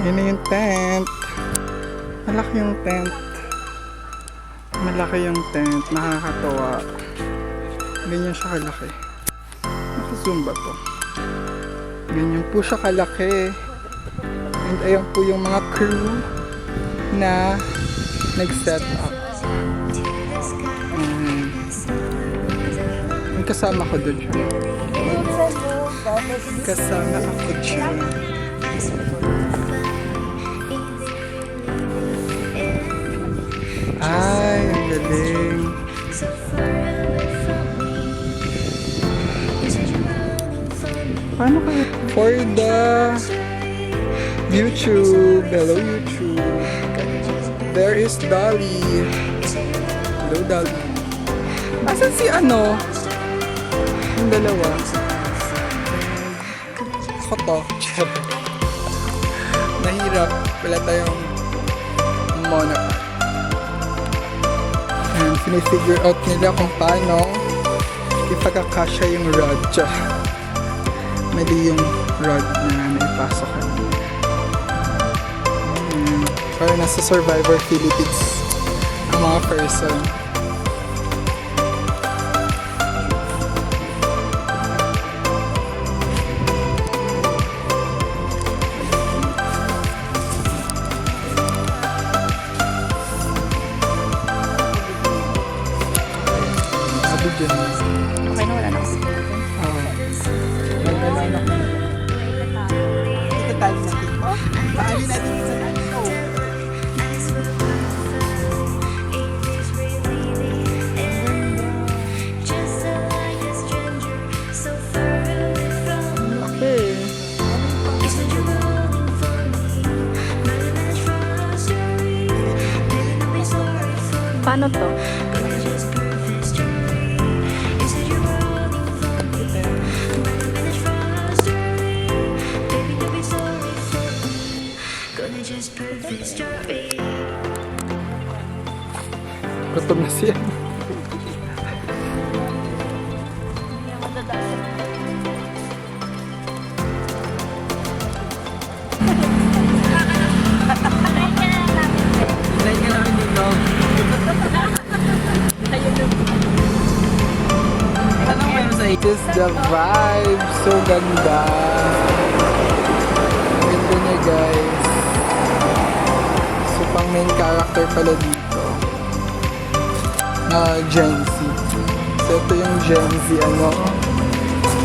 Yun na yung tent. Malaki yung tent. Malaki yung tent. Nakakatawa. Ganyan siya kalaki. Naka-zoom ba to? Ganyan po siya kalaki. And ayan po yung mga crew na nag-set up. Yung kasama ko doon. Kasama ako dyan. Ay, ang galing. Paano kaya? For the YouTube. Hello, YouTube. There is Dolly. Hello, Dolly. Asan si ano? Yung dalawa. Ako to. Mahirap. Wala tayong monopod. And sinifigure out nila kung paano ipagkakasya yung rod. Mali yung rod na naipasok kanina. Parang nasa Survivor Philippines ang mga person. Sabi dyan. Okay na, wala na kasi. Nag-alanak na. Ito tali natin. Oh, paali natin sa tali. Oh. Okay. Paano to? Gutom na siya. This is the vibe. So ganda. Ganda niya, guys. So pang main character pala dito. Gen Z. So ito yung Gen Z,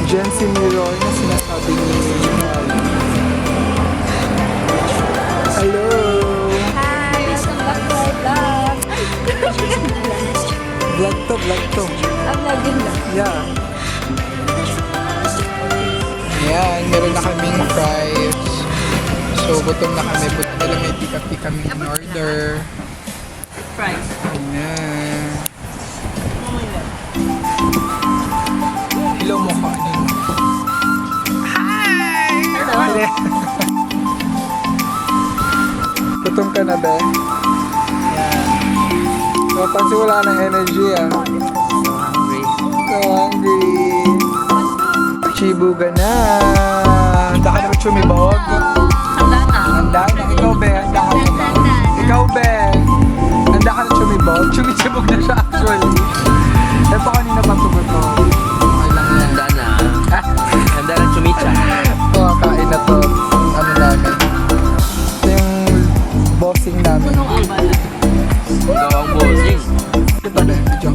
Gen Z mirror na sinasabi ni Hello! Hi! Welcome back to our vlog! Vlog to. Ang vlogging lang. Yeah. Ayan, meron na kaming fries. So, gutom na kami. Buti na lang may pick-up kami in order. Fries. Ayan. Hello mo ka. Hi! Hello. Gutom ka na, be? Ayan. So, pansin wala ng energy, So hungry. Chibuga na. Handa ka na ba chumibog? Handa na. Handa na. Ikaw, be. Handa ka na. Ikaw, be. Handa ka na chumibog? Chumibog na siya, actually. Ito kanina pa tumutog. Okay lang yan. Handa na. Handa na chumicha. Oo, kain na to. Ano namin. Ito yung bossing namin. Punong ambal. Ikaw ang bossing. Ito na, video.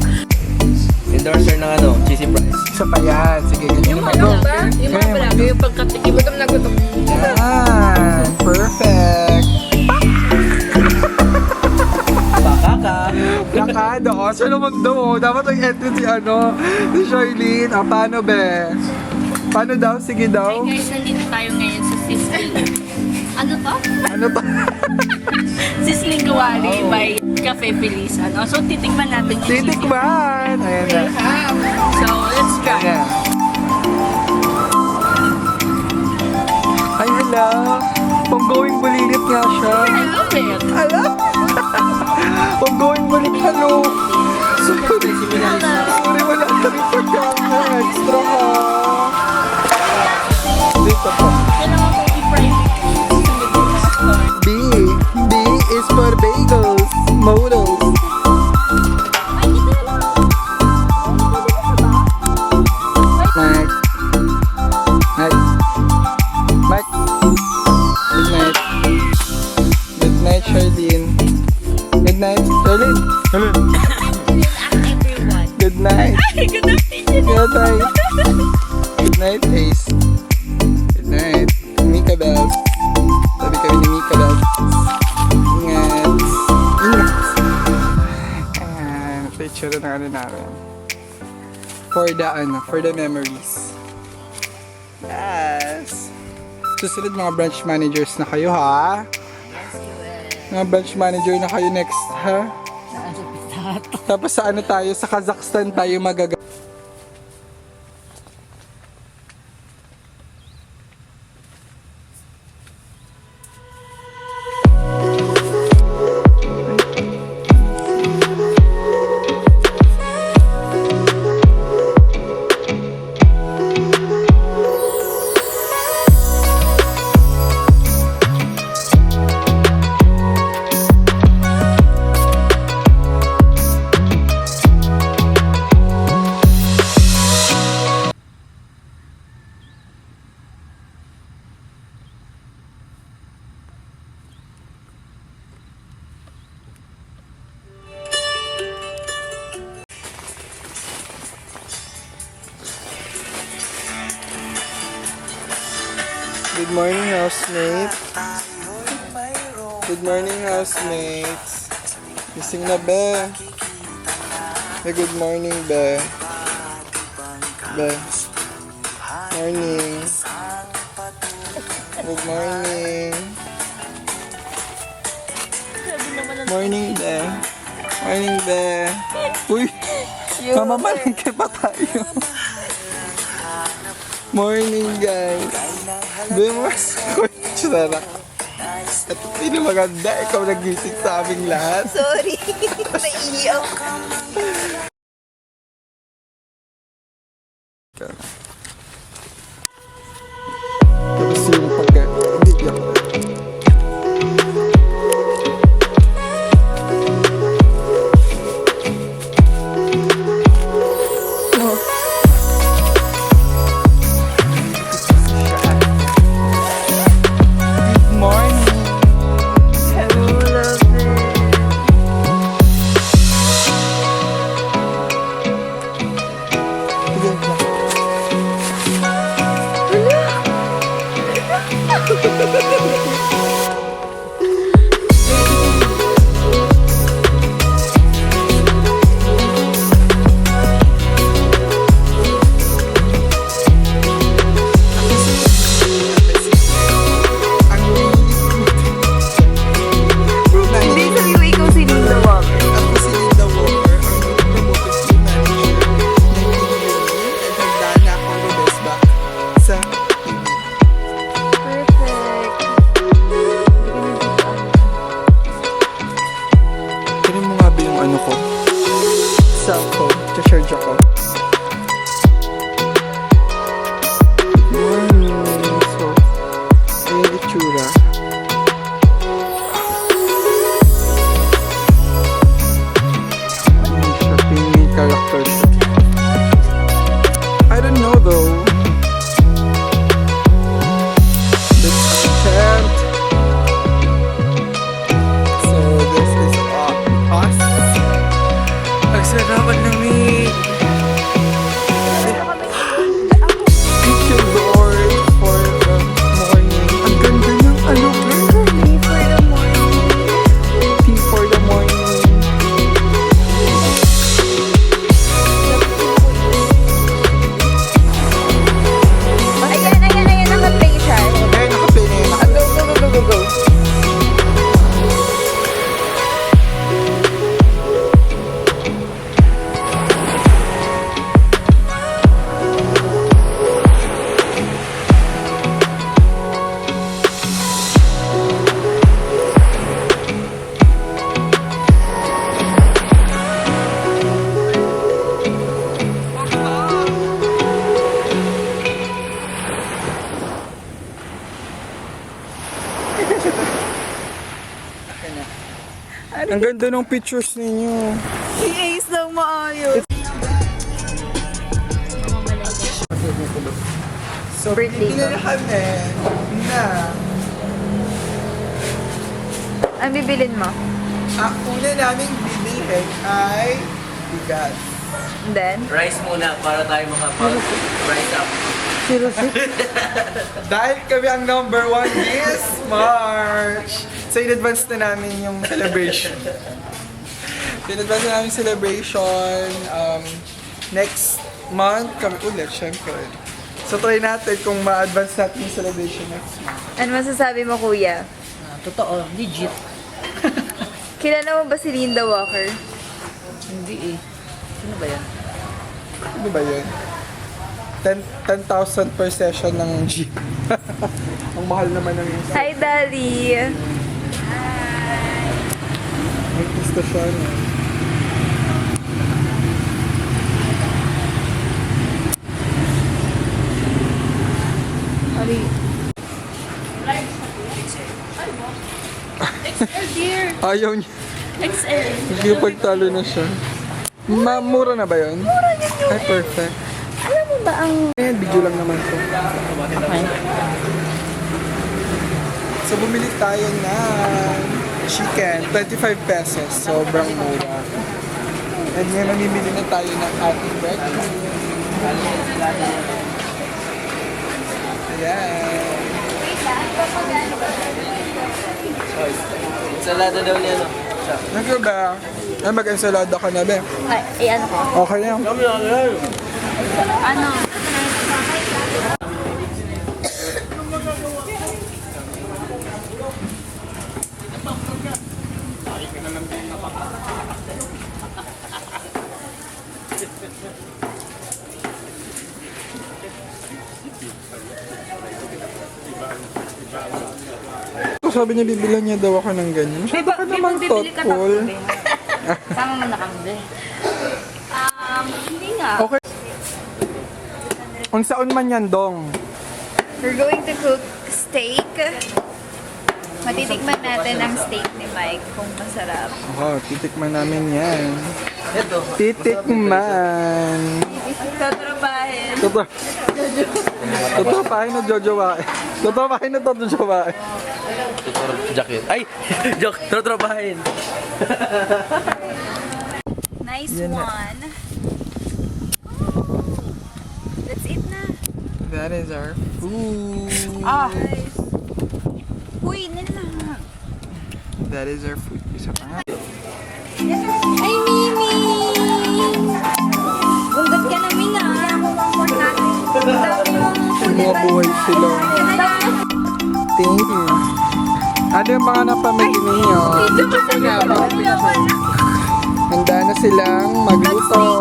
Endorser ng cheesy fries. Isa pa yan. Sige, ganyan mo. Go. Yung mga palagi, yung pagkatikim, gutom na gutom. Yan. Perfect. Pakaka. Lakado. Siya naman daw. Dapat ang entry si si Charlene. Paano, be? Paano daw? Sige daw. Hey guys, nandito tayo ngayon sa Sisling. Ano to? Ano ba? Sisling Kawali by Cafe Feliz. So, titikman natin yung Titikman. Ayan na. So, let's try. Ayan. Ay, hala. Pang-going bulilit nga siya. I love it. Hala? Pang-going bulilit. Hello. Sorry, wala ka rin pagkama. Extra ha. Dito po. Kailangan ko i-fry. Hello. Everyone. Good night. Good afternoon. Good night. Good night, Ace. Good night. Mika Bells. Sabi kami ni Mika Bells. Ingat. Ingat. Ayan. Picture na ano namin. For the memories. Yes. Susunod mga branch managers na kayo, ha? Mga branch manager na kayo next, ha? Tapos sa ano tayo, sa Kazakhstan tayo magaga... Good morning, housemates. Good morning, housemates. Gising na, Be. Be, good morning, Be. Be. Morning. Good morning. Morning, Be. Morning, Be. Uy! Mamamalingke pa tayo. Morning, guys. Be, mas sarap. At hindi maganda, ikaw nagising sa aming lahat. Sorry, naiiyak. Tapos yung pagka... Hindi, yan. Good morning. Hello, lovely. Hindi sabi mo ikaw si Linda Walker. Ako si Linda Walker, ang promoted team manager ng PDUE at handa na akong lumabas back sa team. Perfect. Tinan mo nga ba yung ano ko? Cellphone. Charge ako. So, ayun yung itsura. Siya, pingin character siya. I don't know though. Let's attempt. So this is us. Nagsarapan ng meat. Thank you, Lord, for the morning. Ang ganda ng ano, girl. Tea for the morning. Tea for the morning. Ayan, naka-play siya. Ayun, nakaplay na yun. Go. Ang ganda ng pictures ninyo. Si Ace lang maayos. So, Birthday bibili ko. na kami na Ang bibilin mo? una naming bibilhin cake ay bigas. And then, Rice muna para tayo makapag-rise up. Dahil kami ang number 1 this March. So in advance na namin yung celebration. In advance na namin yung celebration. Next month kami ulit, syempre. So try natin kung ma-advance natin yung celebration next month. ano masasabi mo, kuya? Totoo, legit. Kilala mo ba si Linda Walker? Hindi eh. Sino ba yan? Ano ba yun? 10,000 per session ng gym. Ang mahal naman ng isa. Hi, Dali! May gusto siya. No? Ari. XL dear. Ayaw niya. XL. Hindi pagtalo na siya. Mura na ba yun? Mura yun yun. Ay, perfect. Alam mo ba ang... Video lang naman to. So, bumili tayo ng chicken. 25 pesos. Sobrang mura. And ngayon, mamimili na tayo ng ating breakfast. Ayan. Ensalada daw niya, no? Siya. Nagyo ba? Ay, mag-ensalada ka na, be. Ay, ano ko? Okay na. Ano? Sabi niya, bibilan niya daw ako ng ganyan. Masyado ka naman thoughtful. Sama mo na kami, be. Hindi nga. Okay. Kung saan man yan, dong. We're going to cook steak. Matitikman natin ang steak ni Mike kung masarap. Oh, titikman namin yan. Ito. Titikman. Tatrabahin. Totoo pa na jojowain. Totoo pa na jojowain. Jacket. Ay! Joke. Trotropahin. Nice Yan na. one. Let's eat na. That is our food. Guys. Uy, nila. That is our food. Isa pa nga. Ay, Mimi! Bundat ka na, Mina. Bumubuhay sila. Thank you. Ano yung mga napamili ninyo? Handa na silang magluto.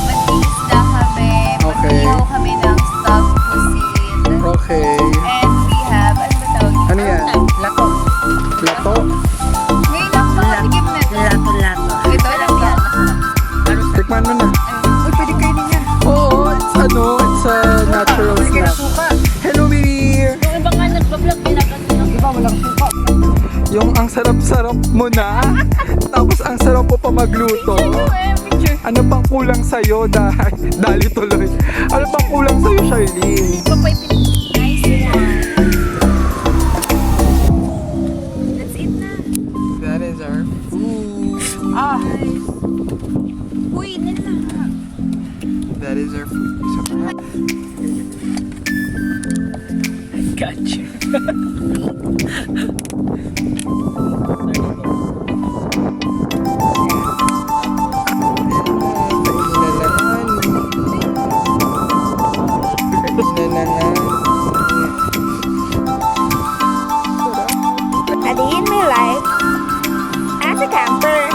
Mag-iisda kami. Okay. Mag-ihaw kami ng stuffed pusit. Okay. And we have, ano ba tawag? Ano yan? Lato. Lato? Ngayon lang makatikim na ito. Lato. Ito lang yan. Tikman mo na. Uy, pwede kayo niya. Oo, it's a natural snack. Hello, Mimi! Yung iba nga nagpa-vlog, pinagano ng iba, walang suka. Yung ang sarap-sarap mo na, tapos ang sarap mo pa magluto. Picture. Ano pang kulang sa'yo? Dali tuloy. Ano pang kulang sa'yo, Charlene? Nice one. Let's eat na. That is our food. Uy, nila. That is our food. Isa pa nga. Gotcha. A day in my life as a camper.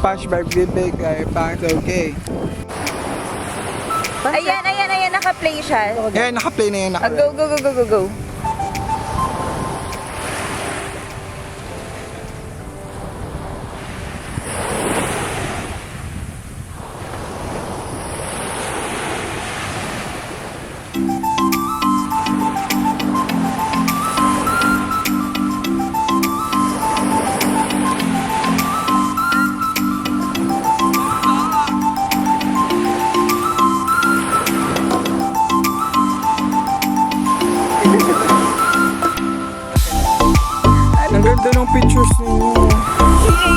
Pash magbibigay pa. Okay. Ayan, naka-play siya. Ayan, naka-play na yun. Go. Ang ganda ng pictures ninyo. Sige,